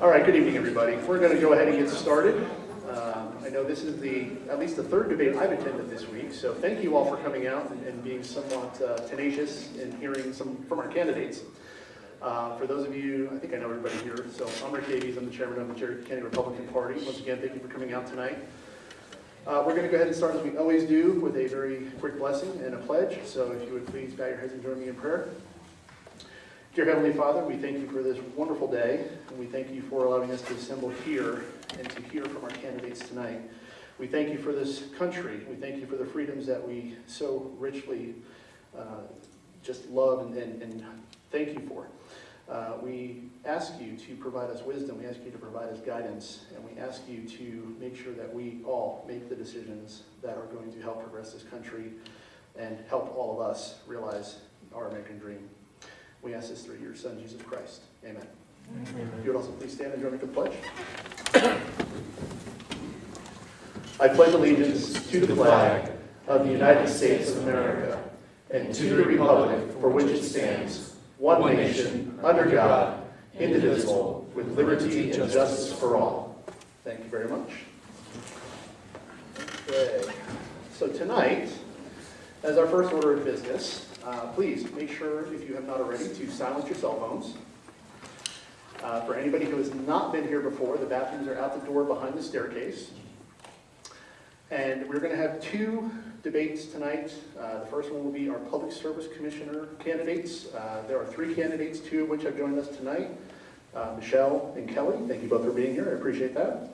All right, good evening, everybody. We're going to go ahead and get started. I know this is at least the third debate I've attended this week, so thank you all for coming out and being somewhat tenacious in hearing some from our candidates. For those of you, I think I know everybody here, so I'm Rick Davies, I'm the chairman of the Cherokee County Republican Party. Once again, thank you for coming out tonight. We're going to go ahead and start as we always do with a very quick blessing and a pledge, so if you would please bow your heads and join me in prayer. Dear Heavenly Father, we thank you for this wonderful day, and we thank you for allowing us to assemble here and to hear from our candidates tonight. We thank you for this country. We thank you for the freedoms that we so richly just love and thank you for. We ask you to provide us wisdom. We ask you to provide us guidance, and we ask you to make sure that we all make the decisions that are going to help progress this country and help all of us realize our American dream. We ask this through your Son, Jesus Christ. Amen. Amen. If you would also please stand and join me for the pledge. I pledge allegiance to the flag of the United States of America and to the republic for which it stands, one nation, under God, indivisible, with liberty and justice for all. Thank you very much. Okay. So tonight, as our first order of business, please make sure, if you have not already, to silence your cell phones. For anybody who has not been here before, the bathrooms are out the door behind the staircase. And we're going to have two debates tonight. The first one will be our Public Service Commissioner candidates. There are three candidates, two of which have joined us tonight, Michelle and Kelly. Thank you both for being here. I appreciate that.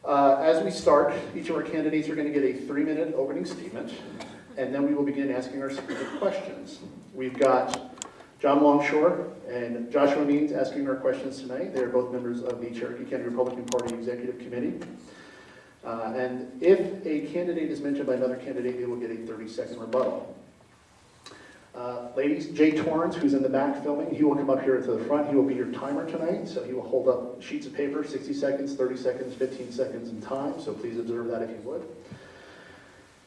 As we start, each of our candidates are going to get a 3-minute opening statement, and then we will begin asking our specific questions. We've got John Longshore and Joshua Means asking our questions tonight. They are both members of the Cherokee County Republican Party Executive Committee. And if a candidate is mentioned by another candidate, they will get a 30-second rebuttal. Ladies, Jay Torrance, who's in the back filming, he will come up here to the front. He will be your timer tonight, so he will hold up sheets of paper, 60 seconds, 30 seconds, 15 seconds in time, so please observe that if you would.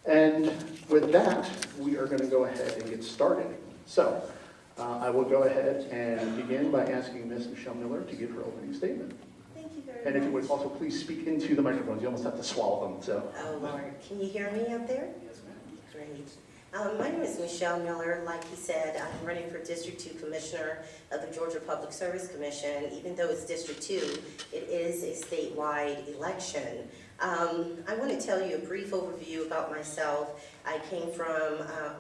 And with that, we are going to go ahead and get started. So, I will go ahead and begin by asking Ms. Michelle Miller to give her opening statement. Thank you very much. And if you would also please speak into the microphones. You almost have to swallow them. So. Oh, Lord. Can you hear me up there? Yes, ma'am. Great. My name is Michelle Miller. Like he said, I'm running for District 2 Commissioner of the Georgia Public Service Commission. Even though it's District 2, it is a statewide election. I want to tell you a brief overview about myself. I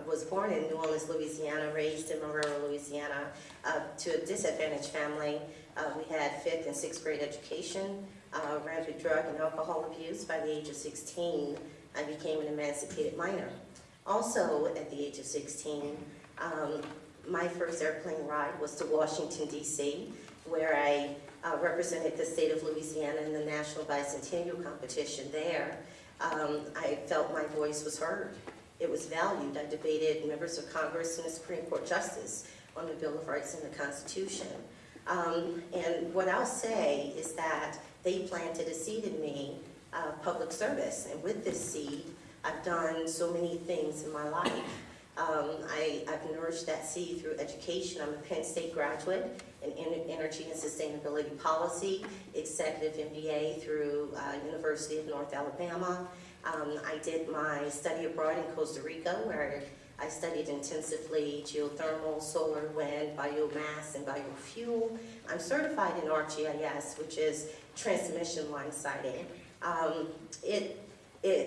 was born in New Orleans, Louisiana, raised in Marrero, Louisiana, to a disadvantaged family. We had 5th and 6th grade education, rampant drug and alcohol abuse. By the age of 16, I became an emancipated minor. Also, at the age of 16, my first airplane ride was to Washington, D.C., where I represented the state of Louisiana in the National Bicentennial Competition there. I felt my voice was heard. It was valued. I debated members of Congress and the Supreme Court Justice on the Bill of Rights and the Constitution. And what I'll say is that they planted a seed in me, public service. And with this seed, I've done so many things in my life. I've nourished that seed through education. I'm a Penn State graduate in Energy and Sustainability Policy, Executive MBA through University of North Alabama. I did my study abroad in Costa Rica, where I studied intensively geothermal, solar, wind, biomass, and biofuel. I'm certified in ArcGIS, which is transmission line siting.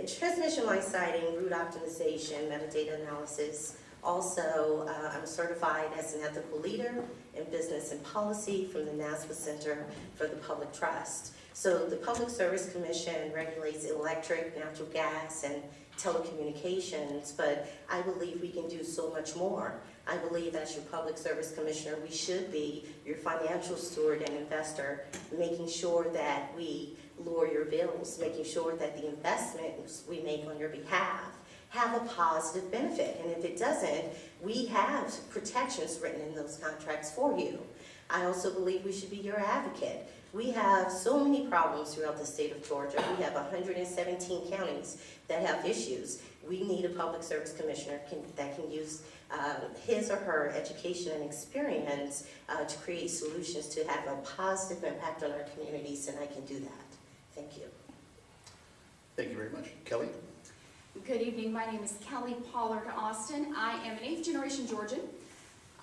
Transmission line siting, route optimization, metadata analysis. Also, I'm certified as an ethical leader in business and policy from the NASPA Center for the Public Trust. So the Public Service Commission regulates electric, natural gas, and telecommunications, but I believe we can do so much more. I believe as your Public Service Commissioner, we should be your financial steward and investor, making sure that we lower your bills, making sure that the investments we make on your behalf have a positive benefit. And if it doesn't, we have protections written in those contracts for you. I also believe we should be your advocate. We have so many problems throughout the state of Georgia. We have 117 counties that have issues. We need a public service commissioner that can use his or her education and experience to create solutions to have a positive impact on our communities, and I can do that. Thank you. Thank you very much. Kelly? Good evening. My name is Kellie Pollard Austin. I am an 8th generation Georgian.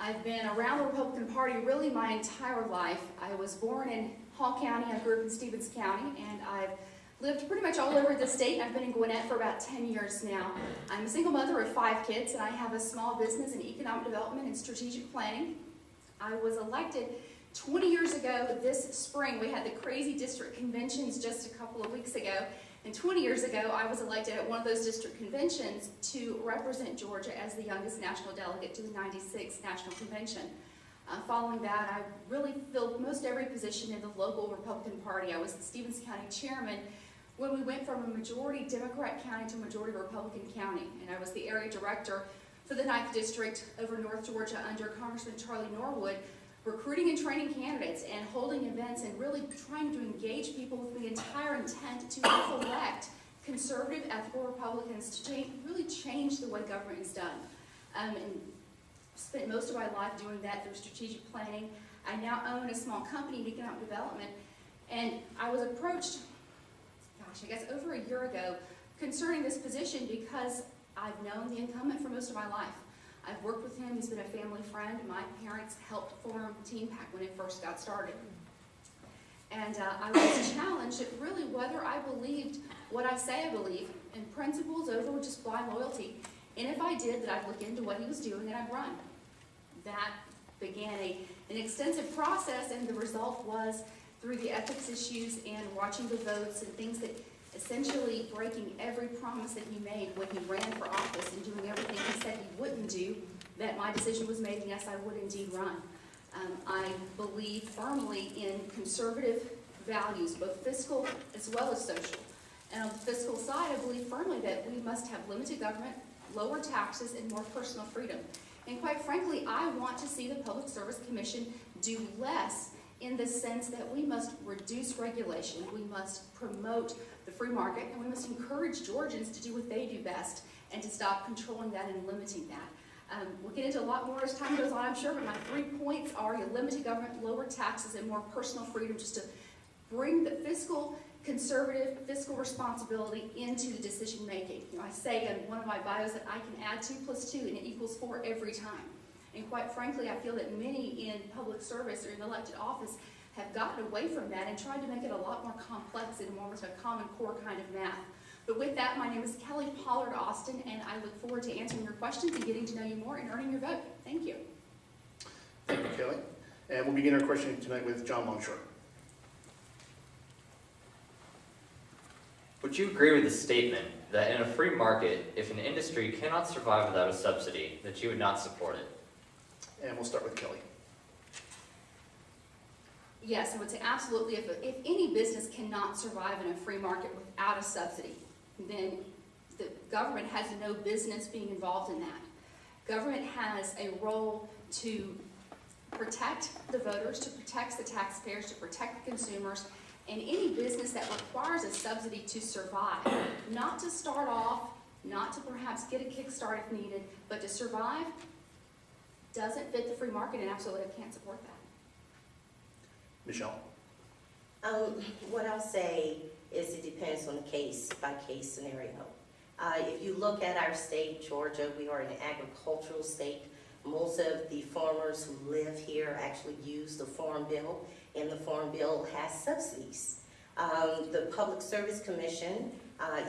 I've been around the Republican Party really my entire life. I was born in Hall County. I grew up in Stevens County, and I've lived pretty much all over the state. I've been in Gwinnett for about 10 years now. I'm a single mother of 5 kids, and I have a small business in economic development and strategic planning. I was elected 20 years ago this spring. We had the crazy district conventions just a couple of weeks ago. And 20 years ago, I was elected at one of those district conventions to represent Georgia as the youngest national delegate to the 96th National Convention. Following that, I really filled most every position in the local Republican Party. I was the Stevens County chairman when we went from a majority Democrat county to a majority Republican county. And I was the area director for the 9th District over North Georgia under Congressman Charlie Norwood, recruiting and training candidates and holding events and really trying to engage people with the entire intent to elect conservative, ethical Republicans to really change the way government is done. And spent most of my life doing that through strategic planning. I now own a small company in economic development, and I was approached, I guess over a year ago concerning this position because I've known the incumbent for most of my life. I've worked with him. He's been a family friend. My parents helped form Team PAC when it first got started. And I was challenged at really whether I believed what I say I believe in principles over just blind loyalty. And if I did, that I'd look into what he was doing and I'd run. That began an extensive process, and the result was through the ethics issues and watching the votes and things that essentially breaking every promise that he made when he ran for office and doing everything he said he wouldn't do, that my decision was made, and yes, I would indeed run. I believe firmly in conservative values, both fiscal as well as social. And on the fiscal side, I believe firmly that we must have limited government, lower taxes, and more personal freedom. And quite frankly, I want to see the Public Service Commission do less in the sense that we must reduce regulation, we must promote the free market, and we must encourage Georgians to do what they do best and to stop controlling that and limiting that. We'll get into a lot more as time goes on, I'm sure, but my 3 points are limited government, lower taxes, and more personal freedom, just to bring the conservative fiscal responsibility into the decision making. I say in one of my bios that I can add 2 + 2 and it equals 4 every time. And quite frankly, I feel that many in public service or in elected office have gotten away from that and tried to make it a lot more complex and more of a common core kind of math. But with that, my name is Kellie Pollard Austin, and I look forward to answering your questions and getting to know you more and earning your vote. Thank you. Thank you, Kelly. And we'll begin our questioning tonight with John Longshore. Would you agree with the statement that in a free market, if an industry cannot survive without a subsidy, that you would not support it? And we'll start with Kelly. Yes, I would say absolutely. If any business cannot survive in a free market without a subsidy, then the government has no business being involved in that. Government has a role to protect the voters, to protect the taxpayers, to protect the consumers, and any business that requires a subsidy to survive, not to start off, not to perhaps get a kickstart if needed, but to survive, doesn't fit the free market, and absolutely can't support that. Michelle. What I'll say is it depends on the case-by-case scenario. If you look at our state, Georgia, we are an agricultural state. Most of the farmers who live here actually use the Farm Bill, and the Farm Bill has subsidies. The Public Service Commission,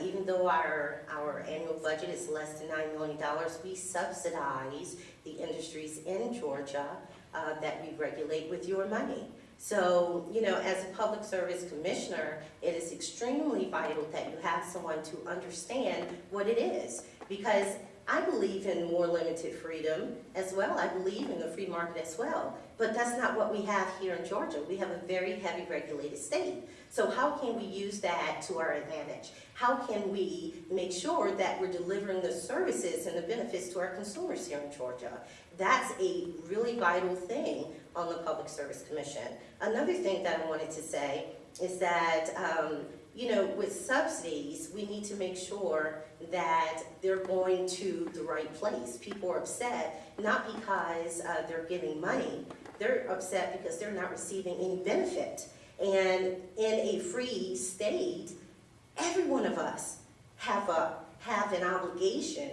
even though our annual budget is less than $9 million, we subsidize the industries in Georgia that we regulate with your money. So, as a public service commissioner, it is extremely vital that you have someone to understand what it is, because I believe in more limited freedom as well. I believe in the free market as well. But that's not what we have here in Georgia. We have a very heavy regulated state. So how can we use that to our advantage? How can we make sure that we're delivering the services and the benefits to our consumers here in Georgia? That's a really vital thing on the Public Service Commission. Another thing that I wanted to say is that you know, with subsidies, we need to make sure that they're going to the right place. People are upset, not because they're giving money, they're upset because they're not receiving any benefit. And in a free state, every one of us have an obligation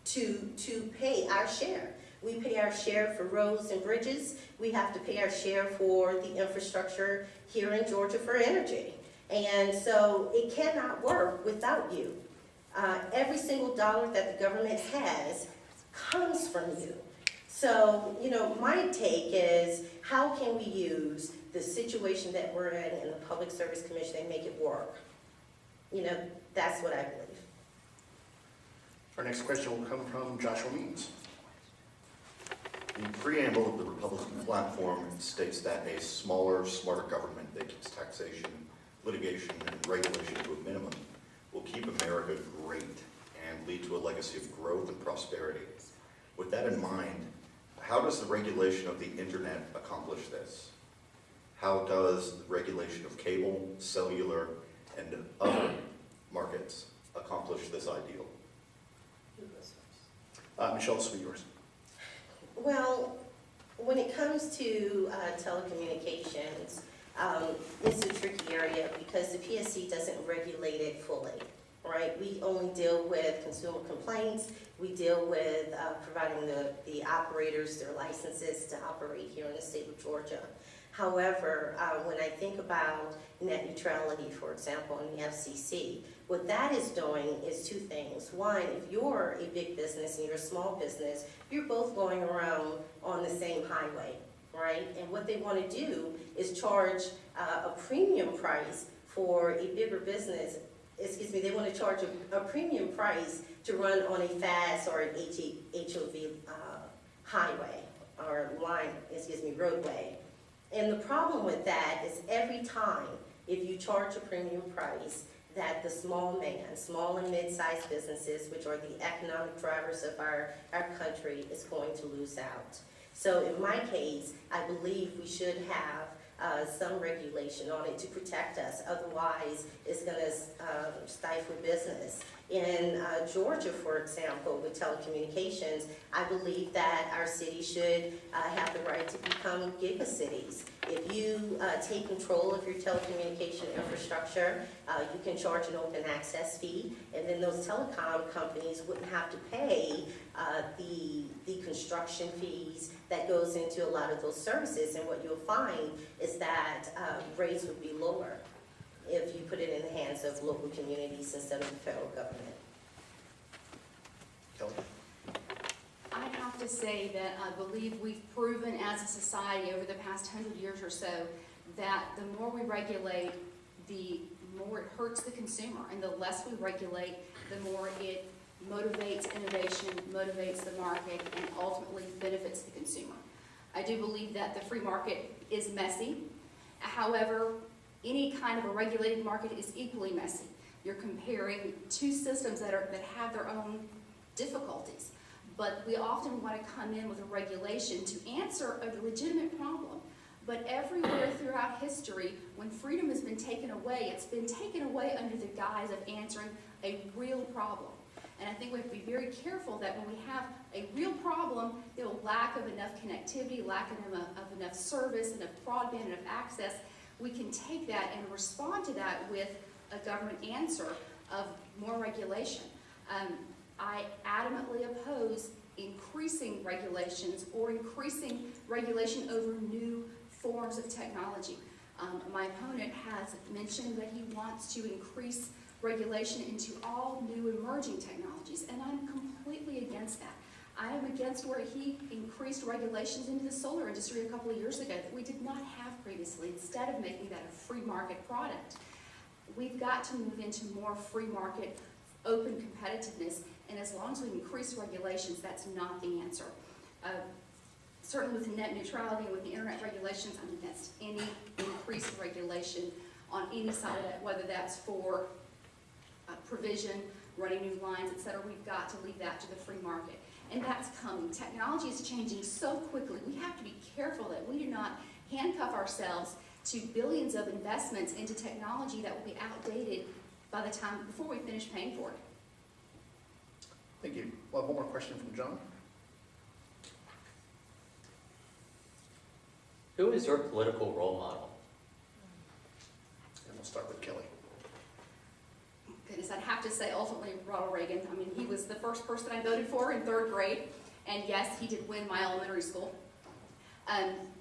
to pay our share. We pay our share for roads and bridges. We have to pay our share for the infrastructure here in Georgia for energy. And so it cannot work without you. Every single dollar that the government has comes from you. So, you know, my take is, how can we use the situation that we're in the Public Service Commission and make it work? You know, that's what I believe. Our next question will come from Joshua Means. The preamble of the Republican platform states that a smaller, smarter government that keeps taxation, litigation, and regulation to a minimum will keep America great and lead to a legacy of growth and prosperity. With that in mind, how does the regulation of the internet accomplish this? How does the regulation of cable, cellular, and other markets accomplish this ideal? Michelle, this will be yours. Well, when it comes to telecommunications, it's a tricky area because the PSC doesn't regulate it fully, right? We only deal with consumer complaints. We deal with providing the operators their licenses to operate here in the state of Georgia. However, when I think about net neutrality, for example, in the FCC, what that is doing is two things. One, if you're a big business and you're a small business, you're both going around on the same highway, right? And what they want to do is charge a premium price for a bigger business. Excuse me, they want to charge a premium price to run on a fast or an HOV highway or roadway. And the problem with that is every time, if you charge a premium price, that the small and mid-sized businesses, which are the economic drivers of our country, is going to lose out. So in my case, I believe we should have some regulation on it to protect us. Otherwise, it's going to stifle business. In Georgia, for example, with telecommunications, I believe that our city should have the right to become gigacities. If you take control of your telecommunication infrastructure, you can charge an open access fee, and then those telecom companies wouldn't have to pay the construction fees that goes into a lot of those services. And what you'll find is that rates would be lower if you put it in the hands of local communities instead of the federal government. Kellie? I have to say that I believe we've proven as a society over the past 100 years or so that the more we regulate, the more it hurts the consumer, and the less we regulate, the more it motivates innovation, motivates the market, and ultimately benefits the consumer. I do believe that the free market is messy. However, any kind of a regulated market is equally messy. You're comparing two systems that have their own difficulties. But we often want to come in with a regulation to answer a legitimate problem. But everywhere throughout history, when freedom has been taken away, it's been taken away under the guise of answering a real problem. And I think we have to be very careful that when we have a real problem, the lack of enough connectivity, lack of enough service, enough broadband, enough access, we can take that and respond to that with a government answer of more regulation. I adamantly oppose increasing regulations or increasing regulation over new forms of technology. My opponent has mentioned that he wants to increase regulation into all new emerging technologies, and I'm completely against that. I am against where he increased regulations into the solar industry a couple of years ago that we did not have previously, instead of making that a free market product. We've got to move into more free market, open competitiveness, and as long as we increase regulations, that's not the answer. Certainly with net neutrality, with the internet regulations, I'm against any increased regulation on any side of that, whether that's for provision, running new lines, etc. We've got to leave that to the free market. And that's coming. Technology is changing so quickly. We have to be careful that we do not handcuff ourselves to billions of investments into technology that will be outdated by the time, before we finish paying for it. Thank you. We'll have one more question from John. Who is your political role model? And we'll start with Kellie. Goodness, I'd have to say ultimately Ronald Reagan. I mean, he was the first person I voted for in 3rd grade, and yes, he did win my elementary school.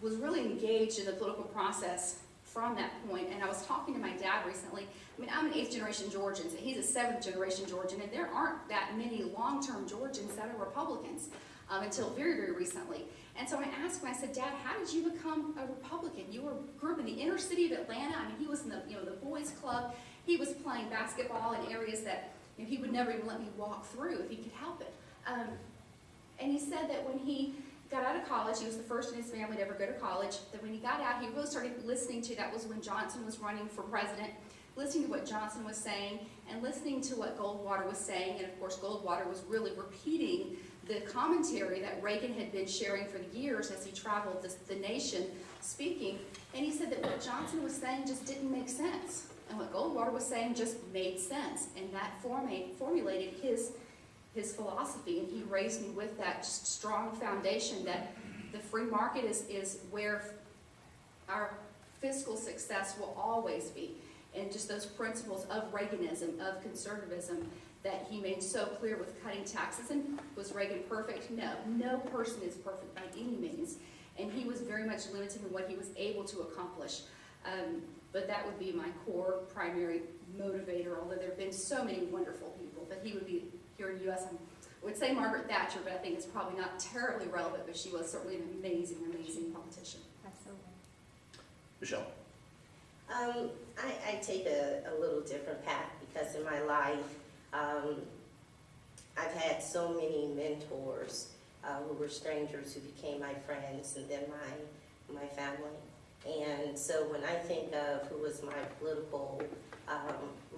Was really engaged in the political process from that point, and I was talking to my dad recently. I mean, I'm an 8th generation Georgian, so he's a 7th generation Georgian, and there aren't that many long-term Georgians that are Republicans until very, very recently. And so I asked him, I said, Dad, how did you become a Republican? You grew up in the inner city of Atlanta. I mean, he was in the, the boys club. He was playing basketball in areas that he would never even let me walk through if he could help it. And he said that when he got out of college, he was the first in his family to ever go to college, that when he got out, he really started listening to, that was when Johnson was running for president, listening to what Johnson was saying and listening to what Goldwater was saying. And of course, Goldwater was really repeating the commentary that Reagan had been sharing for years as he traveled the nation speaking. And he said that what Johnson was saying just didn't make sense. And what Goldwater was saying just made sense. And that formulated his philosophy. And he raised me with that strong foundation that the free market is where our fiscal success will always be. And just those principles of Reaganism, of conservatism, that he made so clear with cutting taxes. And was Reagan perfect? No. No person is perfect by any means. And he was very much limited in what he was able to accomplish. But that would be my core primary motivator, although there have been so many wonderful people. But he would be, here in the U.S., I would say Margaret Thatcher, but I think it's probably not terribly relevant, but she was certainly an amazing, amazing politician. Absolutely. Michelle. I take a little different path because in my life, I've had so many mentors who were strangers who became my friends and then my family. And so when I think of who was my political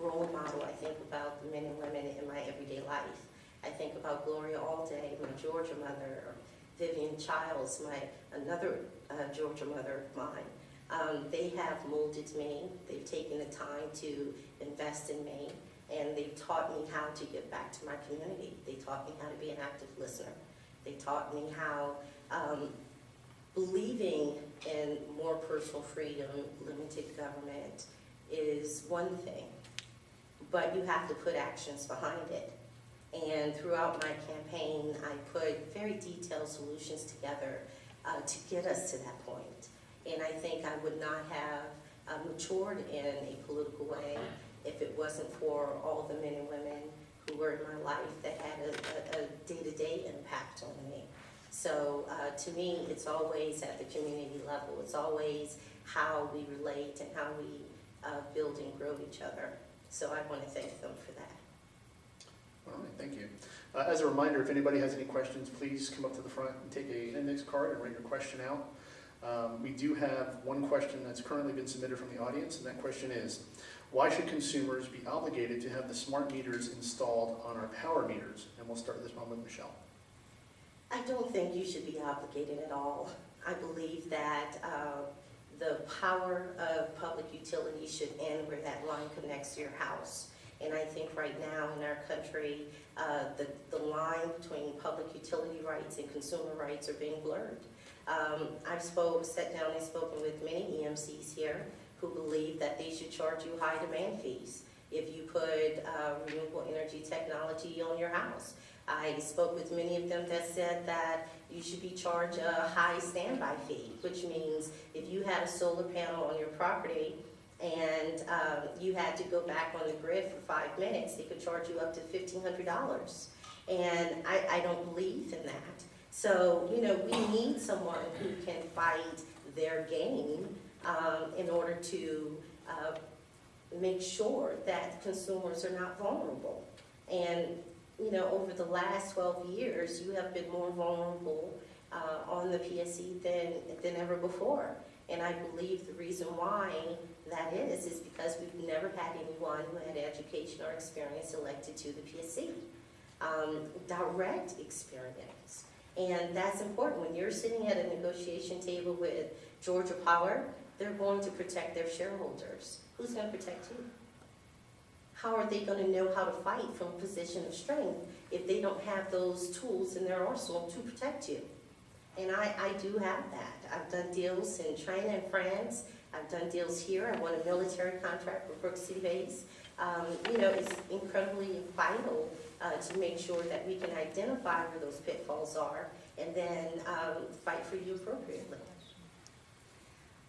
role model, I think about the men and women in my everyday life. I think about Gloria Allday, my Georgia mother, or Vivian Childs, another Georgia mother of mine. They have molded me. They've taken the time to invest in me, and they've taught me how to give back to my community. They taught me how to be an active listener. They taught me how believing in more personal freedom, limited government is one thing, but you have to put actions behind it. And throughout my campaign, I put very detailed solutions together to get us to that point. And I think I would not have matured in a political way if it wasn't for all the men and women who were in my life that had a day-to-day impact on me. So to me, it's always at the community level. It's always how we relate and how we build and grow each other. So I want to thank them for that. All right, thank you. As a reminder, if anybody has any questions, please come up to the front and take an index card and write your question out. We do have one question that's currently been submitted from the audience, and that question is, why should consumers be obligated to have the smart meters installed on our power meters? And we'll start this one with Michelle. I don't think you should be obligated at all. I believe that the power of public utility should end where that line connects to your house. And I think right now in our country, the line between public utility rights and consumer rights are being blurred. I've sat down and spoken with many EMCs here who believe that they should charge you high demand fees if you put renewable energy technology on your house. I spoke with many of them that said that you should be charged a high standby fee, which means if you had a solar panel on your property and you had to go back on the grid for 5 minutes, they could charge you up to $1,500. And I don't believe in that. So, we need someone who can fight their game in order to make sure that consumers are not vulnerable. And, over the last 12 years, you have been more vulnerable on the PSC than ever before. And I believe the reason why that is because we've never had anyone who had education or experience elected to the PSC. Direct experience. And that's important. When you're sitting at a negotiation table with Georgia Power, they're going to protect their shareholders. Who's going to protect you? How are they going to know how to fight from a position of strength if they don't have those tools in their arsenal to protect you? And I do have that. I've done deals in China and France. I've done deals here. I won a military contract with Brooks City Base. You know, it's incredibly vital to make sure that we can identify where those pitfalls are and then fight for you appropriately.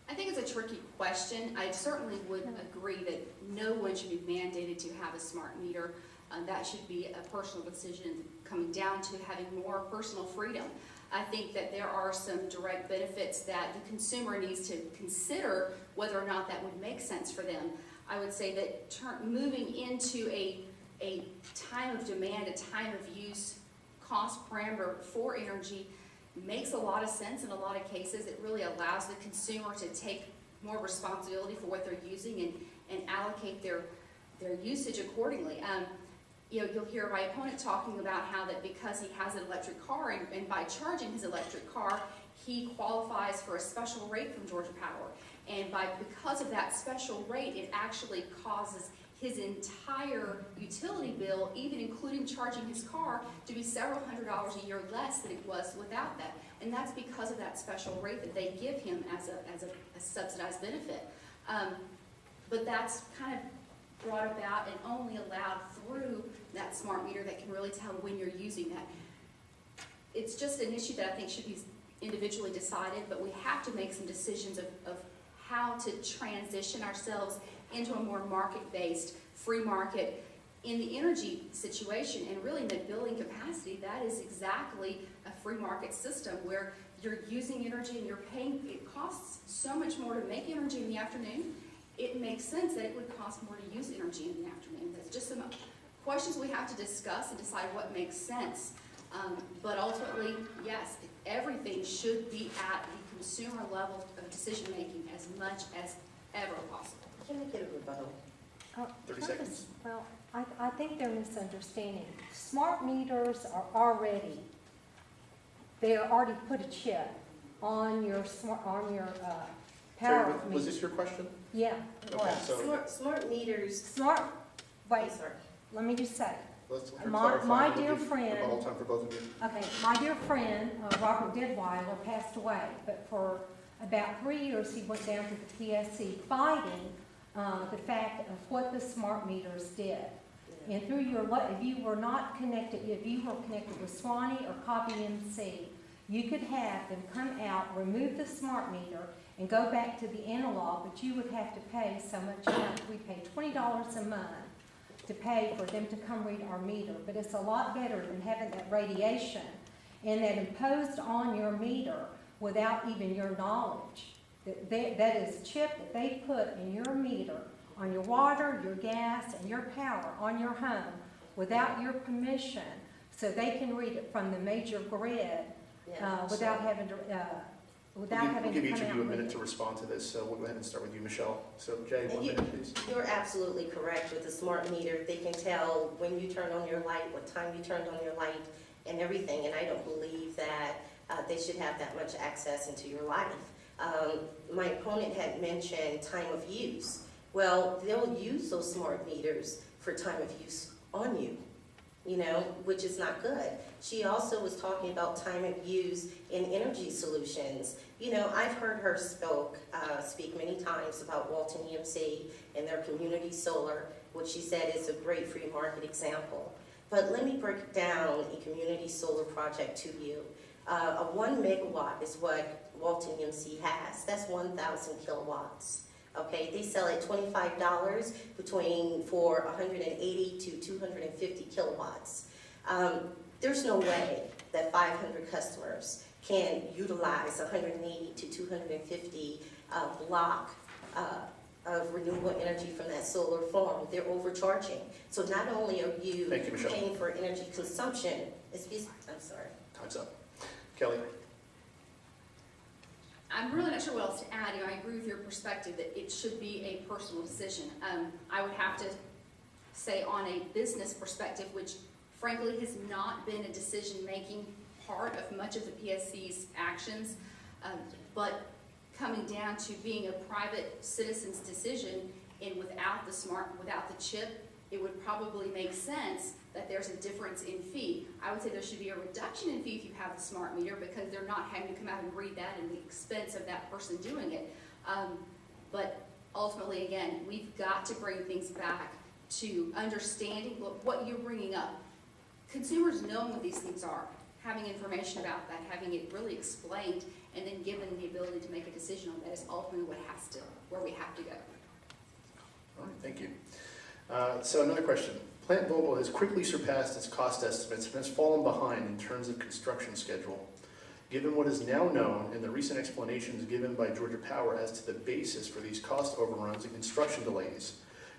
I think it's a tricky question. I certainly would agree that no one should be mandated to have a smart meter. That should be a personal decision coming down to having more personal freedom. I think that there are some direct benefits that the consumer needs to consider whether or not that would make sense for them. I would say that moving into a time of demand, a time of use cost parameter for energy makes a lot of sense in a lot of cases. It really allows the consumer to take more responsibility for what they're using and allocate their usage accordingly. You know, you'll hear my opponent talking about how that because he has an electric car and by charging his electric car, he qualifies for a special rate from Georgia Power. And because of that special rate, it actually causes his entire utility bill, even including charging his car, to be several $100s a year less than it was without that. And that's because of that special rate that they give him as a subsidized benefit. But that's kind of brought about and only allowed through that smart meter that can really tell when you're using that. It's just an issue that I think should be individually decided, but we have to make some decisions of how to transition ourselves into a more market-based, free market in the energy situation. And really in the billing capacity, that is exactly a free market system where you're using energy and you're paying. It costs so much more to make energy in the afternoon. It makes sense that it would cost more to use energy in the afternoon. That's just some questions we have to discuss and decide what makes sense. But ultimately, yes, everything should be at the consumer level of decision making as much as ever possible. Can I get a rebuttal? 30 seconds. Well, I think they're misunderstanding. Smart meters are already, they already put a chip on your power Terry, meter. was this your question? Yeah, it Okay, was. so Smart meters. Smart, wait, Yes, sir. let me just say. let's My clarify. dear We'll give friend- rebuttal time for both of you. Okay, my dear friend, Robert Deadweiler, passed away, but for about 3 years he went down to the PSC fighting the fact of what the smart meters did. And through if you were connected with Swanee or Copy MC, you could have them come out, remove the smart meter, and go back to the analog, but you would have to pay so much money. We pay $20 a month to pay for them to come read our meter, but it's a lot better than having that radiation and that imposed on your meter without even your knowledge. That is a chip that they put in your meter, on your water, your gas, and your power on your home without your permission, so they can read it from the major grid without having to We'll give each come of out you a and read minute it. to respond to this, so we'll go ahead and start with you, Michelle. So Jay, And 1 minute, please. You're absolutely correct with the smart meter. They can tell when you turn on your light, what time you turned on your light, and everything. And I don't believe that they should have that much access into your life. My opponent had mentioned time of use. Well, they'll use those smart meters for time of use on you, which is not good. She also was talking about time of use in energy solutions. I've heard her speak many times about Walton EMC and their community solar, which she said is a great free market example. But let me break down a community solar project to you. A 1 megawatt is what Walton EMC has. That's 1,000 kilowatts. Okay, they sell at $25 for 180 to 250 kilowatts. There's no way that 500 customers can utilize 180 to 250 block of renewable energy from that solar farm. They're overcharging. So not only are you Thank you, Michelle. paying for energy consumption, I'm sorry. Time's up. Kelly? I'm really not sure what else to add. I agree with your perspective that it should be a personal decision. I would have to say on a business perspective, which frankly has not been a decision-making part of much of the PSC's actions, but coming down to being a private citizen's decision, and without the chip, it would probably make sense that there's a difference in fee. I would say there should be a reduction in fee if you have the smart meter, because they're not having to come out and read that and the expense of that person doing it. But ultimately, again, we've got to bring things back to understanding what you're bringing up. Consumers knowing what these things are, having information about that, having it really explained, and then given the ability to make a decision on that is ultimately where we have to go. All right, thank you. So another question. Plant Vogtle has quickly surpassed its cost estimates and has fallen behind in terms of construction schedule. Given what is now known and the recent explanations given by Georgia Power as to the basis for these cost overruns and construction delays,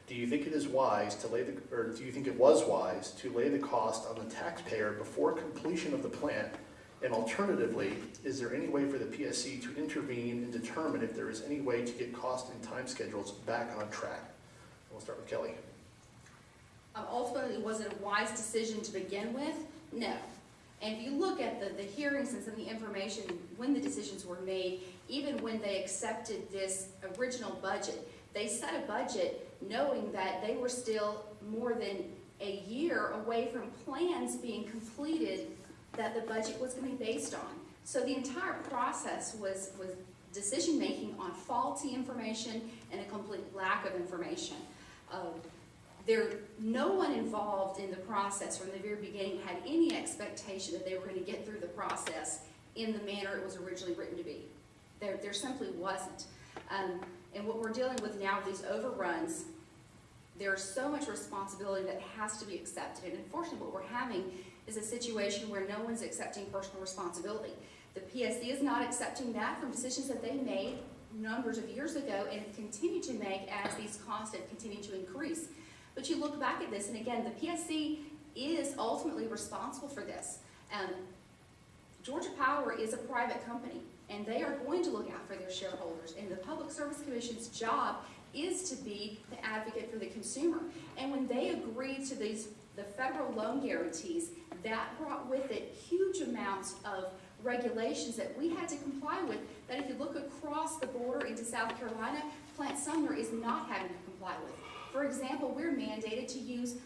do you think it was wise to lay the cost on the taxpayer before completion of the plant? And alternatively, is there any way for the PSC to intervene and determine if there is any way to get cost and time schedules back on track? We'll start with Kellie. Ultimately, was it a wise decision to begin with? No. And if you look at the hearings and some of the information when the decisions were made, even when they accepted this original budget, they set a budget knowing that they were still more than a year away from plans being completed that the budget was going to be based on. So the entire process was decision-making on faulty information and a complete lack of information. No one involved in the process from the very beginning had any expectation that they were going to get through the process in the manner it was originally written to be. There simply wasn't. And what we're dealing with now with these overruns, there's so much responsibility that has to be accepted. And unfortunately, what we're having is a situation where no one's accepting personal responsibility. The PSC is not accepting that from decisions that they made numbers of years ago and continue to make as these costs have continued to increase. But you look back at this, and again, the PSC is ultimately responsible for this. Georgia Power is a private company, and they are going to look out for their shareholders. And the Public Service Commission's job is to be the advocate for the consumer. And when they agreed to the federal loan guarantees, that brought with it huge amounts of regulations that we had to comply with, that if you look across the border into South Carolina, Plant Sumner is not having to comply with. For example, we're mandated to use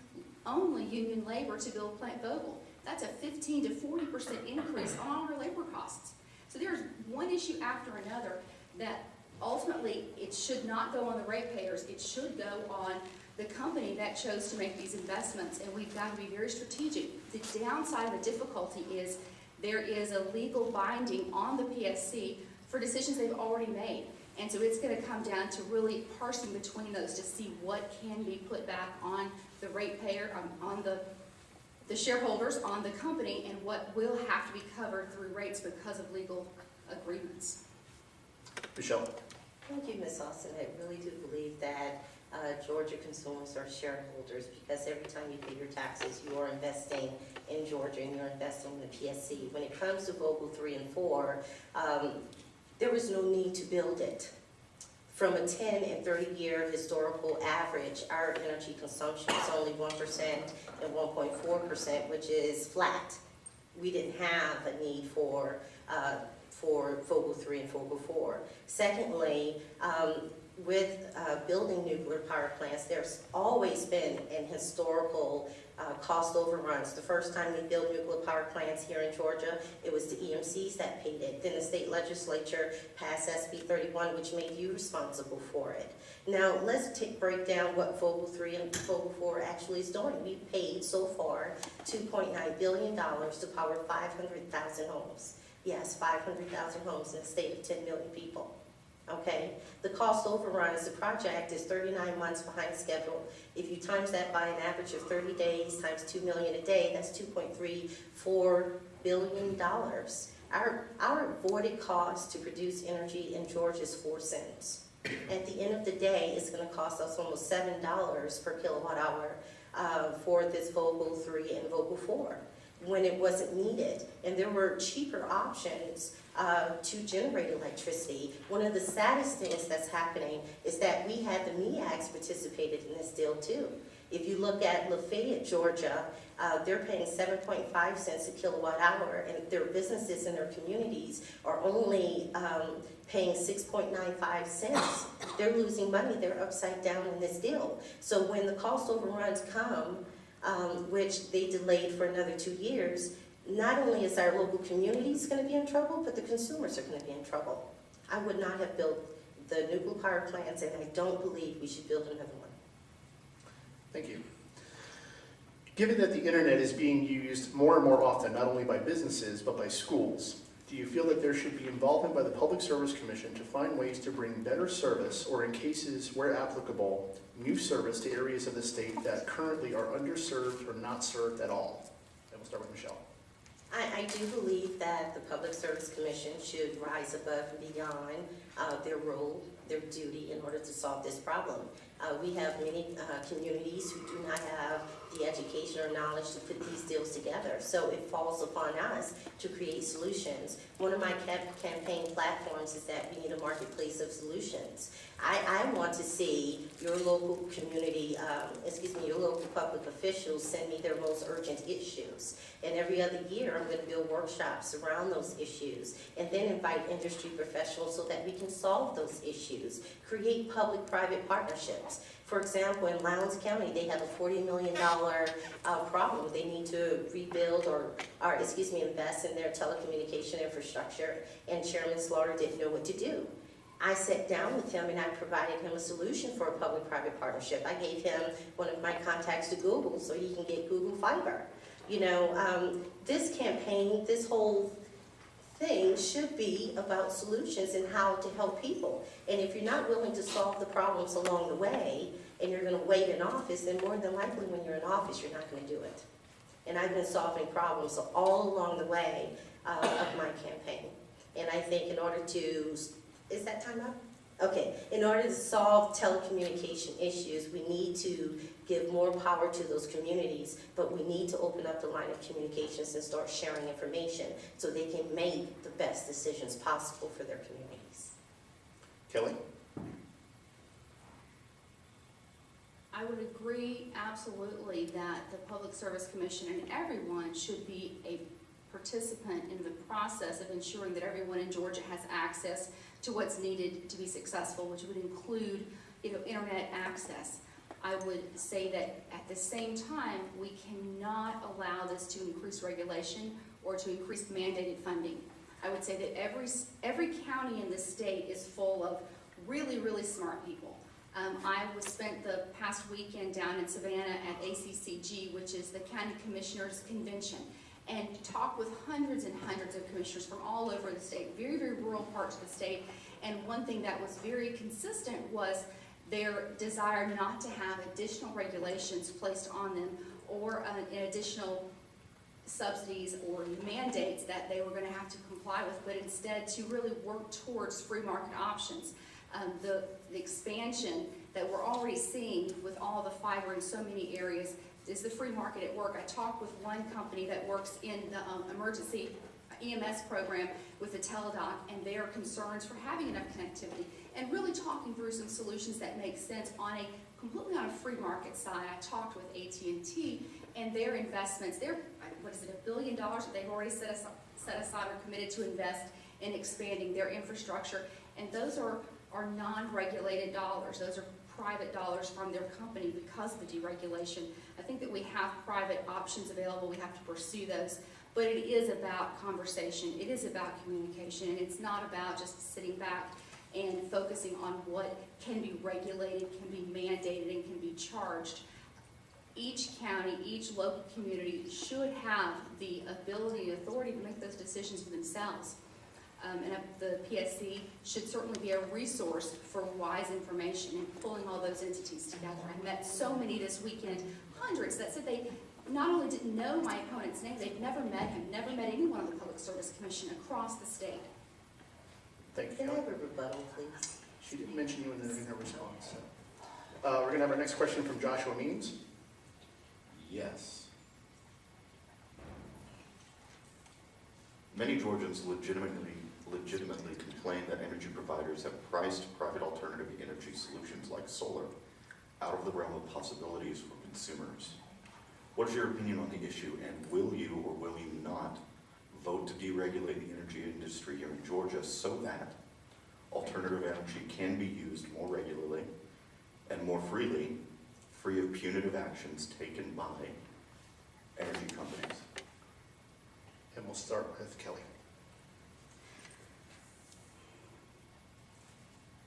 only union labor to build Plant Vogtle. That's a 15 to 40% increase on our labor costs. So there's one issue after another that ultimately it should not go on the ratepayers. It should go on the company that chose to make these investments, and we've got to be very strategic. The downside of the difficulty is there is a legal binding on the PSC for decisions they've already made. And so it's going to come down to really parsing between those to see what can be put back on the ratepayer, on the shareholders, on the company, and what will have to be covered through rates because of legal agreements. Michelle. Thank you, Ms. Austin. I really do believe that Georgia consumers are shareholders, because every time you pay your taxes, you are investing in Georgia and you're investing in the PSC. When it comes to Vogtle 3 and 4, there was no need to build it. From a 10 and 30-year historical average, our energy consumption is only 1% and 1.4%, which is flat. We didn't have a need for Vogtle 3 and Vogtle 4. Secondly, with building nuclear power plants, there's always been an historical cost overruns. The first time we built nuclear power plants here in Georgia, it was the EMCs that paid it. Then the state legislature passed SB 31, which made you responsible for it. Now, let's break down what Vogtle 3 and Vogtle 4 actually is doing. We've paid so far $2.9 billion to power 500,000 homes. Yes, 500,000 homes in a state of 10 million people. Okay, the cost overruns, the project is 39 months behind schedule. If you times that by an average of 30 days times 2 million a day, that's $2.34 billion. Our avoided cost to produce energy in Georgia is 4 cents. At the end of the day, it's going to cost us almost $7 per kilowatt hour for this Vogtle 3 and Vogtle 4 when it wasn't needed. And there were cheaper options to generate electricity. One of the saddest things that's happening is that we had the MEAGs participated in this deal too. If you look at Lafayette, Georgia, they're paying 7.5 cents a kilowatt hour, and their businesses in their communities are only paying 6.95 cents. They're losing money. They're upside down in this deal. So when the cost overruns come, which they delayed for another 2 years, not only is our local communities going to be in trouble, but the consumers are going to be in trouble. I would not have built the nuclear power plants, and I don't believe we should build another one. Thank you. Given that the internet is being used more and more often, not only by businesses, but by schools, do you feel that there should be involvement by the Public Service Commission to find ways to bring better service, or in cases where applicable, new service to areas of the state that currently are underserved or not served at all? And we'll start with Michelle. I do believe that the Public Service Commission should rise above and beyond their role, their duty in order to solve this problem. We have many communities who do not have the education or knowledge to put these deals together. So it falls upon us to create solutions. One of my campaign platforms is that we need a marketplace of solutions. I want to see your local community, your local public officials send me their most urgent issues. And every other year, I'm going to build workshops around those issues and then invite industry professionals so that we can solve those issues, create public-private partnerships. For example, in Lowndes County, they have a $40 million problem. They need to rebuild or invest in their telecommunication infrastructure, and Chairman Slaughter didn't know what to do. I sat down with him and I provided him a solution for a public-private partnership. I gave him one of my contacts to Google so he can get Google Fiber. You know, this campaign, this whole thing should be about solutions and how to help people. And if you're not willing to solve the problems along the way and you're going to wait in office, then more than likely when you're in office, you're not going to do it. And I've been solving problems all along the way of my campaign. And I think in order to, is that time up? Okay, in order to solve telecommunication issues, we need to give more power to those communities, but we need to open up the line of communications and start sharing information so they can make the best decisions possible for their communities. Kellie? I would agree absolutely that the Public Service Commission and everyone should be a participant in the process of ensuring that everyone in Georgia has access to what's needed to be successful, which would include, internet access. I would say that at the same time, we cannot allow this to increase regulation or to increase mandated funding. I would say that every county in the state is full of really, really smart people. I spent the past weekend down in Savannah at ACCG, which is the County Commissioners Convention, and talked with hundreds and hundreds of commissioners from all over the state, very, very rural parts of the state. And one thing that was very consistent was their desire not to have additional regulations placed on them or additional subsidies or mandates that they were going to have to comply with, but instead to really work towards free market options. The expansion that we're already seeing with all the fiber in so many areas is the free market at work. I talked with one company that works in the emergency EMS program with the teledoc and their concerns for having enough connectivity and really talking through some solutions that make sense completely on a free market side. I talked with AT&T and their investments. They're, $1 billion that they've already set aside or committed to invest in expanding their infrastructure. And those are non-regulated dollars. Those are private dollars from their company because of the deregulation. I think that we have private options available. We have to pursue those. But it is about conversation. It is about communication. And it's not about just sitting back and focusing on what can be regulated, can be mandated, and can be charged. Each county, each local community should have the ability and authority to make those decisions for themselves. And the PSC should certainly be a resource for wise information and pulling all those entities together. I met so many this weekend, hundreds, that said they not only didn't know my opponent's name, they'd never met him, never met anyone on the Public Service Commission across the state. Thank you, Can I Kellie. have a rebuttal, please? She didn't mention you in her response. So. We're going to have our next question from Joshua Means. Yes. Many Georgians legitimately complain that energy providers have priced private alternative energy solutions like solar out of the realm of possibilities for consumers. What is your opinion on the issue, and will you or will you not vote to deregulate the energy industry here in Georgia so that alternative energy can be used more regularly and more freely, free of punitive actions taken by energy companies? And we'll start with Kelly.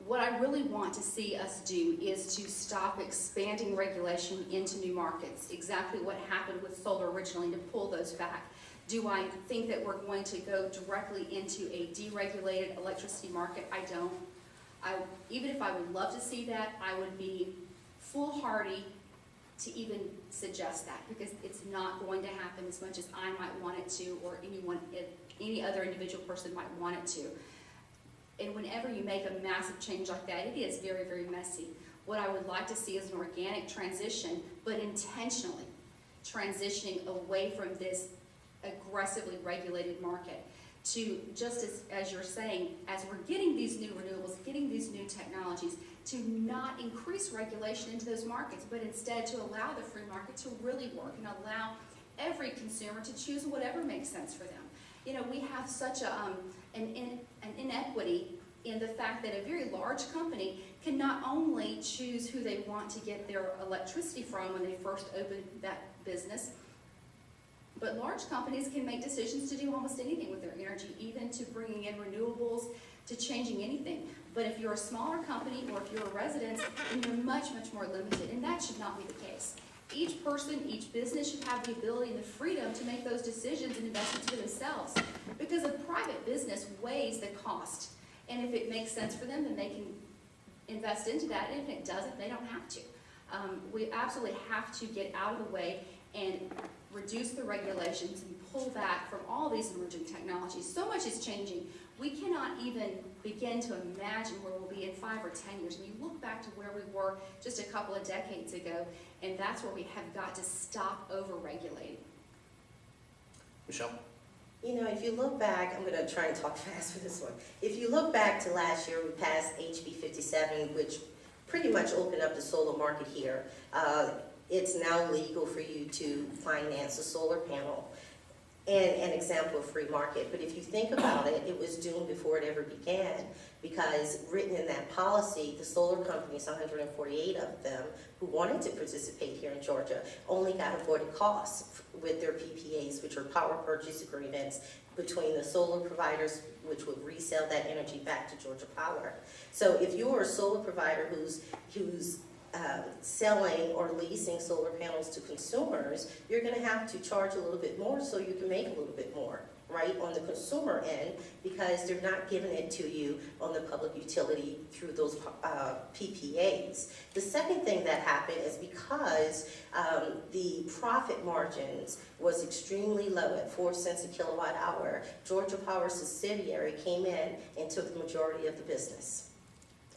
What I really want to see us do is to stop expanding regulation into new markets. Exactly what happened with solar originally, to pull those back. Do I think that we're going to go directly into a deregulated electricity market? I don't. Even if I would love to see that, I would be foolhardy to even suggest that, because it's not going to happen as much as I might want it to, or any other individual person might want it to. And whenever you make a massive change like that, it is very, very messy. What I would like to see is an organic transition, but intentionally transitioning away from this aggressively regulated market to, just as you're saying, as we're getting these new renewables, getting these new technologies, to not increase regulation into those markets, but instead to allow the free market to really work and allow every consumer to choose whatever makes sense for them. You know, we have such an inequity in the fact that a very large company can not only choose who they want to get their electricity from when they first open that business, but large companies can make decisions to do almost anything with their energy, even to bringing in renewables, to changing anything. But if you're a smaller company or if you're a resident, then you're much, much more limited, and that should not be the case. Each person, each business should have the ability and the freedom to make those decisions and investments for themselves, because a private business weighs the cost, and if it makes sense for them, then they can invest into that, and if it doesn't, they don't have to. We absolutely have to get out of the way and reduce the regulations and pull back from all these emerging technologies. So much is changing. We cannot even begin to imagine where we'll be in 5 or 10 years. When you look back to where we were just a couple of decades ago, and that's where we have got to stop over-regulating. Michelle? You know, if you look back, I'm going to try and talk fast for this one. If you look back to last year, we passed HB 57, which pretty much opened up the solar market here. It's now legal for you to finance a solar panel, and an example of free market. But if you think about it, it was doomed before it ever began, because written in that policy, the solar companies, 148 of them, who wanted to participate here in Georgia, only got avoided costs with their PPAs, which are power purchase agreements between the solar providers, which would resell that energy back to Georgia Power. So if you're a solar provider who's selling or leasing solar panels to consumers, you're going to have to charge a little bit more so you can make a little bit more, right, on the consumer end, because they're not giving it to you on the public utility through those PPAs. The second thing that happened is because the profit margins was extremely low at 4 cents a kilowatt hour, Georgia Power subsidiary came in and took the majority of the business,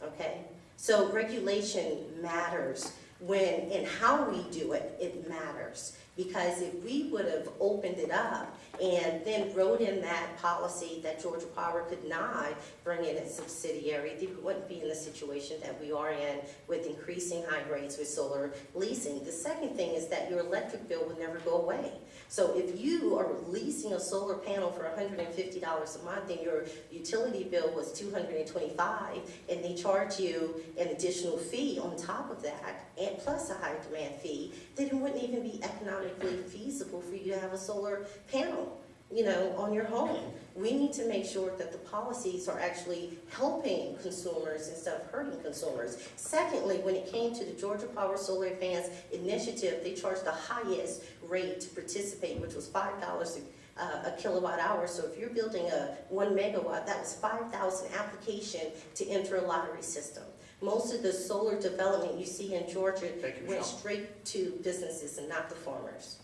okay? So regulation matters when, and how we do it, it matters. Because if we would have opened it up and then wrote in that policy that Georgia Power could not bring in its subsidiary, we wouldn't be in the situation that we are in with increasing high rates with solar leasing. The second thing is that your electric bill would never go away. So if you are leasing a solar panel for $150 a month and your utility bill was $225, and they charge you an additional fee on top of that, and plus a high demand fee, then it wouldn't even be economically feasible for you to have a solar panel, you know, on your home. We need to make sure that the policies are actually helping consumers instead of hurting consumers. Secondly, when it came to the Georgia Power Solar Advance Initiative, they charged the highest rate to participate, which was $5 a kilowatt hour. So if you're building a 1 megawatt, that was 5,000 application to enter a lottery system. Most of the solar development you see in Georgia went straight to businesses and not the farmers.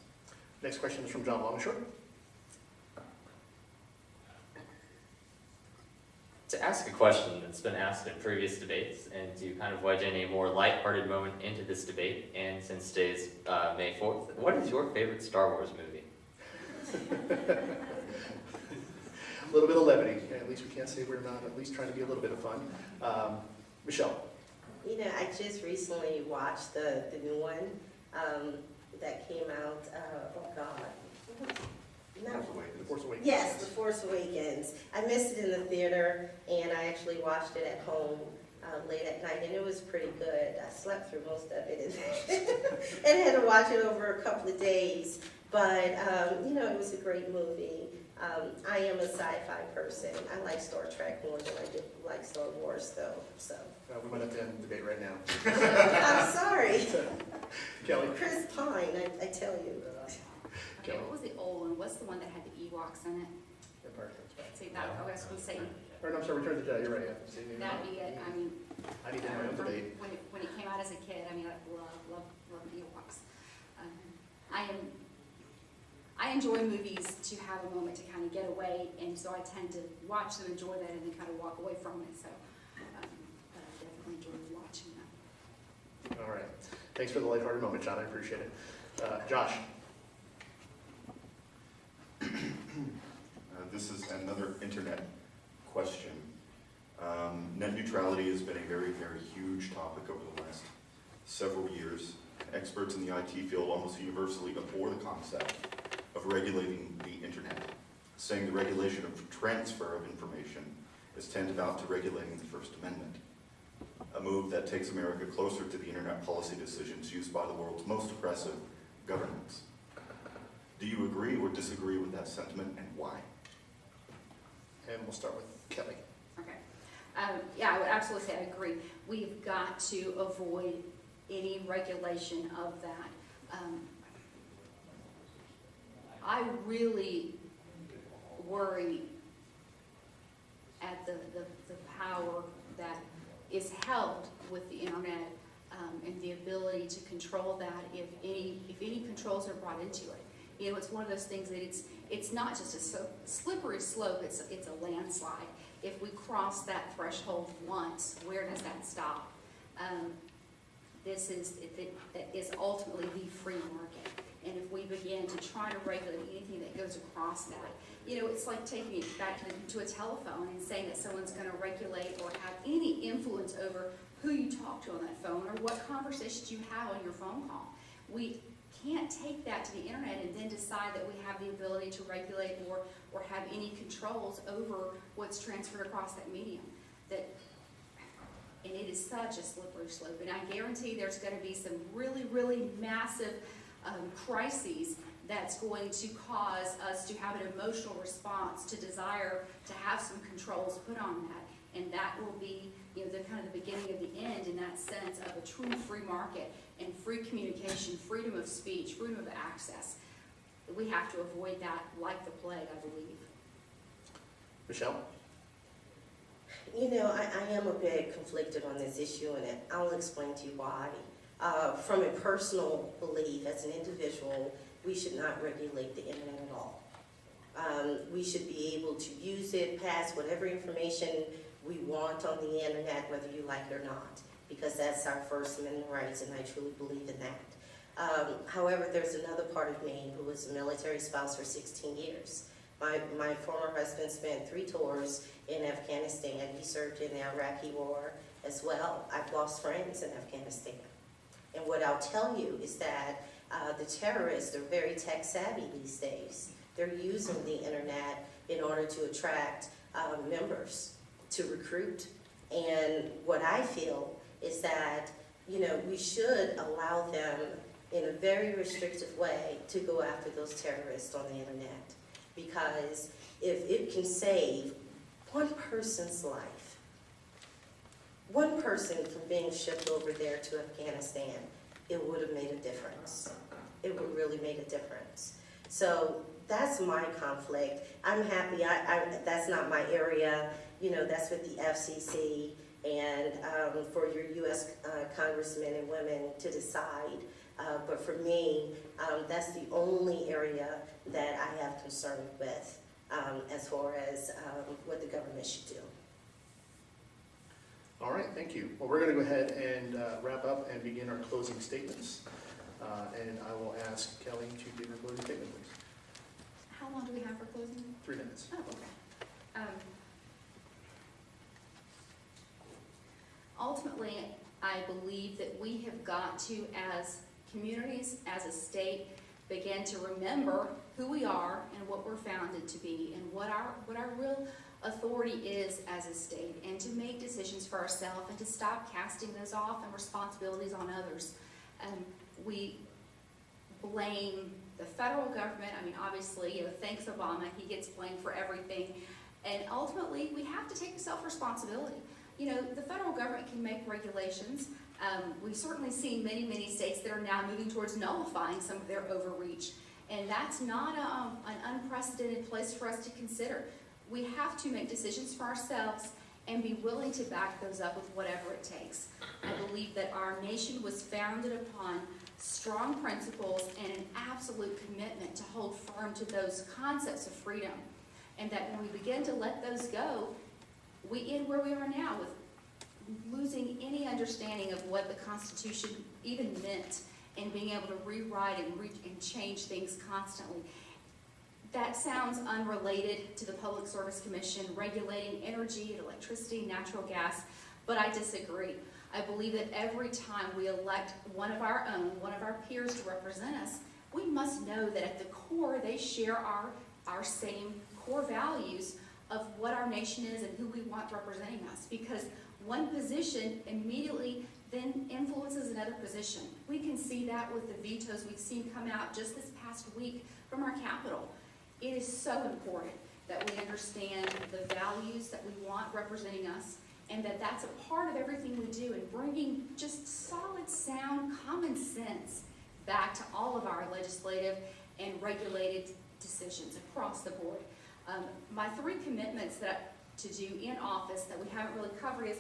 Next question is from John Longshore. To ask a question that's been asked in previous debates, and to kind of wedge in a more lighthearted moment into this debate, and since today's May 4th, what is your favorite Star Wars movie? A little bit of levity. At least we can't say we're not at least trying to be a little bit of fun. Michelle? You know, I just recently watched the new one. that came out, oh God. No. The Force Awakens. Yes, The Force Awakens. I missed it in the theater, and I actually watched it at home late at night, and it was pretty good. I slept through most of it and had to watch it over a couple of days. But, it was a great movie. I am a sci-fi person. I like Star Trek more than I do like Star Wars, though. So We might have to end the debate right now. I'm sorry. Kelly? Chris Pine, I tell you. Okay, what was the old one? What's the one that had the Ewoks in it? Empire Strikes Back. See, that, I was going to say, Or no, I'm sorry, Return of the Jedi, you're right, yeah. See, that'd be it. I mean, I need to have my own debate. when it came out as a kid, I mean, I love the Ewoks. I enjoy movies to have a moment to kind of get away, and so I tend to watch them, enjoy that, and then kind of walk away from it. So, but I definitely enjoy watching them. All right. Thanks for the lighthearted moment, John, I appreciate it. Josh? This is another internet question. Net neutrality has been a very, very huge topic over the last several years. Experts in the IT field almost universally abhor the concept of regulating the internet, saying the regulation of transfer of information is tantamount to regulating the First Amendment, a move that takes America closer to the internet policy decisions used by the world's most oppressive governments. Do you agree or disagree with that sentiment, and why? And we'll start with Kelly. Okay. Yeah, I would absolutely say I agree. We've got to avoid any regulation of that. I really worry at the power that is held with the internet and the ability to control that if any controls are brought into it. You know, it's one of those things that it's not just a slippery slope, it's a landslide. If we cross that threshold once, where does that stop? This is ultimately the free market. And if we begin to try to regulate anything that goes across that, you know, it's like taking it back to a telephone and saying that someone's going to regulate or have any influence over who you talk to on that phone or what conversations you have on your phone call. We can't take that to the internet and then decide that we have the ability to regulate or have any controls over what's transferred across that medium. And it is such a slippery slope. And I guarantee there's going to be some really, really massive crises that's going to cause us to have an emotional response to desire to have some controls put on that. And that will be, you know, the kind of the beginning of the end in that sense of a true free market and free communication, freedom of speech, freedom of access. We have to avoid that like the plague, I believe. Michelle? You know, I am a bit conflicted on this issue, and I'll explain to you why. From a personal belief, as an individual, we should not regulate the internet at all. We should be able to use it, pass whatever information we want on the internet, whether you like it or not, because that's our First Amendment rights, and I truly believe in that. However, there's another part of me who was a military spouse for 16 years. My former husband spent 3 tours in Afghanistan. He served in the Iraqi war as well. I've lost friends in Afghanistan. And what I'll tell you is that the terrorists are very tech savvy these days. They're using the internet in order to attract members to recruit. And what I feel is that, you know, we should allow them in a very restrictive way to go after those terrorists on the internet. Because if it can save one person's life, one person from being shipped over there to Afghanistan, it would have made a difference. It would really make a difference. So that's my conflict. I'm happy, that's not my area. You know, that's with the FCC and for your U.S. congressmen and women to decide. But for me, that's the only area that I have concern with as far as what the government should do. All right, thank you. Well, we're going to go ahead and wrap up and begin our closing statements. And I will ask Kelly to give her closing statement, please. How long do we have for closing? 3 minutes. Oh, okay. Ultimately, I believe that we have got to, as communities as a state begin to remember who we are and what we're founded to be and what our real authority is as a state, and to make decisions for ourselves and to stop casting those off and responsibilities on others. We blame the federal government. I mean, obviously, thanks Obama, he gets blamed for everything. And ultimately, we have to take self-responsibility. The federal government can make regulations. We've certainly seen many states that are now moving towards nullifying some of their overreach. And that's not an unprecedented place for us to consider. We have to make decisions for ourselves and be willing to back those up with whatever it takes. I believe that our nation was founded upon strong principles and an absolute commitment to hold firm to those concepts of freedom. And that when we begin to let those go, we end where we are now with losing any understanding of what the Constitution even meant and being able to rewrite and change things constantly. That sounds unrelated to the Public Service Commission regulating energy, electricity, natural gas, but I disagree. I believe that every time we elect one of our own, one of our peers to represent us, we must know that at the core they share our same core values of what our nation is and who we want representing us, because one position immediately then influences another position. We can see that with the vetoes we've seen come out just this past week from our Capitol. It is so important that we understand the values that we want representing us, and that that's a part of everything we do, and bringing just solid, sound, common sense back to all of our legislative and regulated decisions across the board. My 3 commitments to do in office that we haven't really covered is,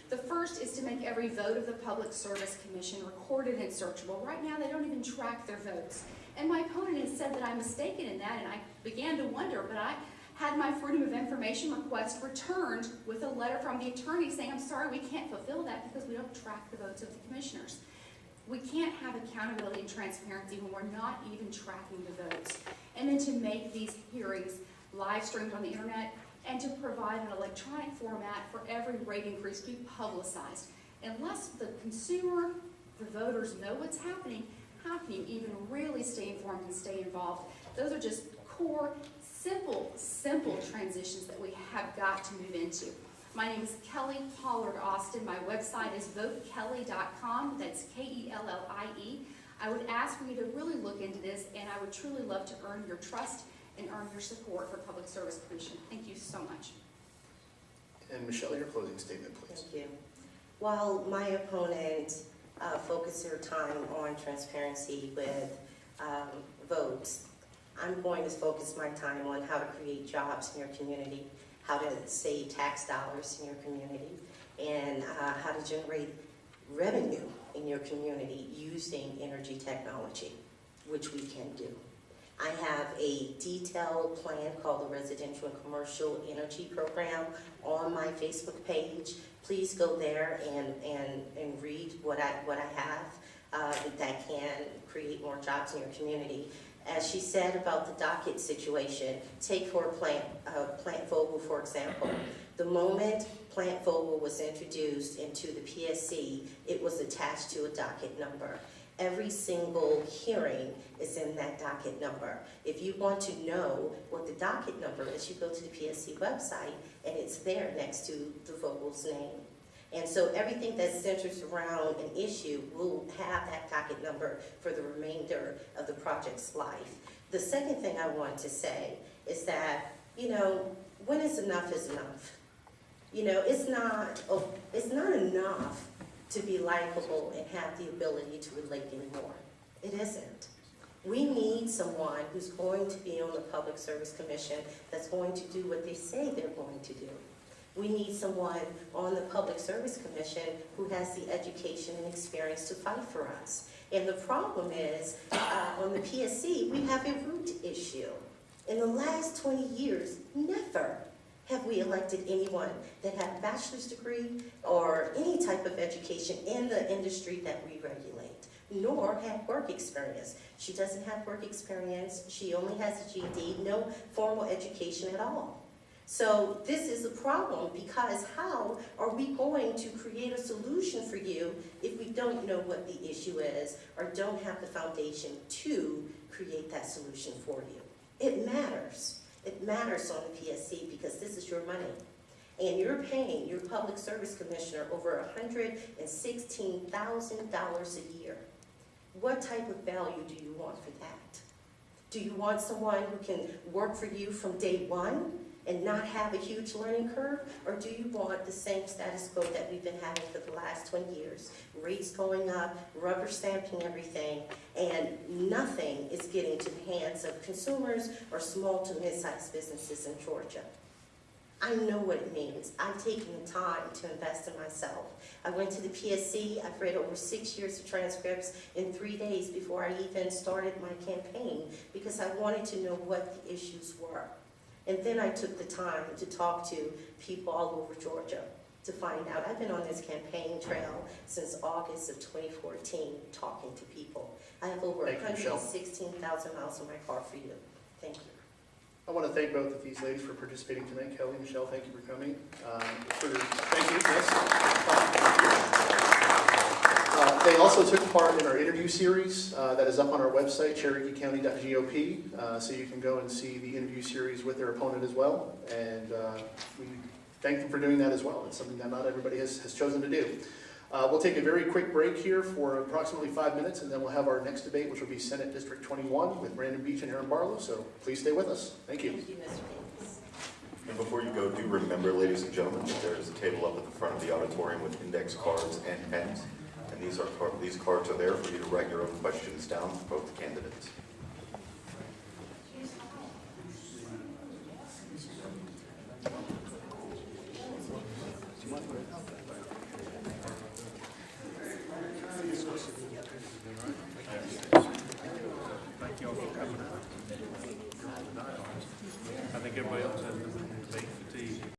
the first is to make every vote of the Public Service Commission recorded and searchable. Right now, they don't even track their votes. And my opponent has said that I'm mistaken in that, and I began to wonder, but I had my Freedom of Information request returned with a letter from the attorney saying, I'm sorry, we can't fulfill that because we don't track the votes of the commissioners. We can't have accountability and transparency when we're not even tracking the votes. And then to make these hearings live streamed on the internet, and to provide an electronic format for every rate increase to be publicized. Unless the consumer, the voters know what's happening, how can you even really stay informed and stay involved? Those are just core, simple transitions that we have got to move into. My name is Kellie Pollard Austin. My website is votekellie.com. That's Kellie. I would ask for you to really look into this, and I would truly love to earn your trust and earn your support for Public Service Commission. Thank you so much. And Michelle, your closing statement, please. Thank you. While my opponent focused their time on transparency with votes, I'm going to focus my time on how to create jobs in your community, how to save tax dollars in your community, and how to generate revenue in your community using energy technology, which we can do. I have a detailed plan called the Residential and Commercial Energy Program on my Facebook page. Please go there and read what I have that can create more jobs in your community. As she said about the docket situation, take for Plant Vogel, for example. The moment Plant Vogel was introduced into the PSC, it was attached to a docket number. Every single hearing is in that docket number. If you want to know what the docket number is, you go to the PSC website, and it's there next to the Vogel's name. And so everything that centers around an issue will have that docket number for the remainder of the project's life. The second thing I want to say is that, when is enough is enough. It's not enough to be likable and have the ability to relate anymore. It isn't. We need someone who's going to be on the Public Service Commission that's going to do what they say they're going to do. We need someone on the Public Service Commission who has the education and experience to fight for us. And the problem is, on the PSC, we have a root issue. In the last 20 years, never have we elected anyone that had a bachelor's degree or any type of education in the industry that we regulate, nor had work experience. She doesn't have work experience. She only has a GED, no formal education at all. So this is a problem, because how are we going to create a solution for you if we don't know what the issue is or don't have the foundation to create that solution for you? It matters. It matters on the PSC because this is your money. And you're paying your public service commissioner over $116,000 a year. What type of value do you want for that? Do you want someone who can work for you from day one and not have a huge learning curve? Or do you want the same status quo that we've been having for the last 20 years? Rates going up, rubber stamping everything, and nothing is getting to the hands of consumers or small to mid-sized businesses in Georgia. I know what it means. I've taken the time to invest in myself. I went to the PSC. I've read over 6 years of transcripts in 3 days before I even started my campaign because I wanted to know what the issues were. And then I took the time to talk to people all over Georgia to find out. I've been on this campaign trail since August of 2014, talking to people. I have over 116,000 miles on my car for you. Thank you. I want to thank both of these ladies for participating tonight. Kellie, Michelle, thank you for coming. Thank you. Yes. They also took part in our interview series that is up on our website, CherokeeCounty.gop, so you can go and see the interview series with their opponent as well. And we thank them for doing that as well. It's something that not everybody has chosen to do. We'll take a very quick break here for approximately 5 minutes, and then we'll have our next debate, which will be Senate District 21 with Brandon Beach and Aaron Barlow. So please stay with us. Thank you. Thank you, Mr. Davis. And before you go, do remember, ladies and gentlemen, that there is a table up at the front of the auditorium with index cards and pens. And these cards are there for you to write your own questions down for both candidates.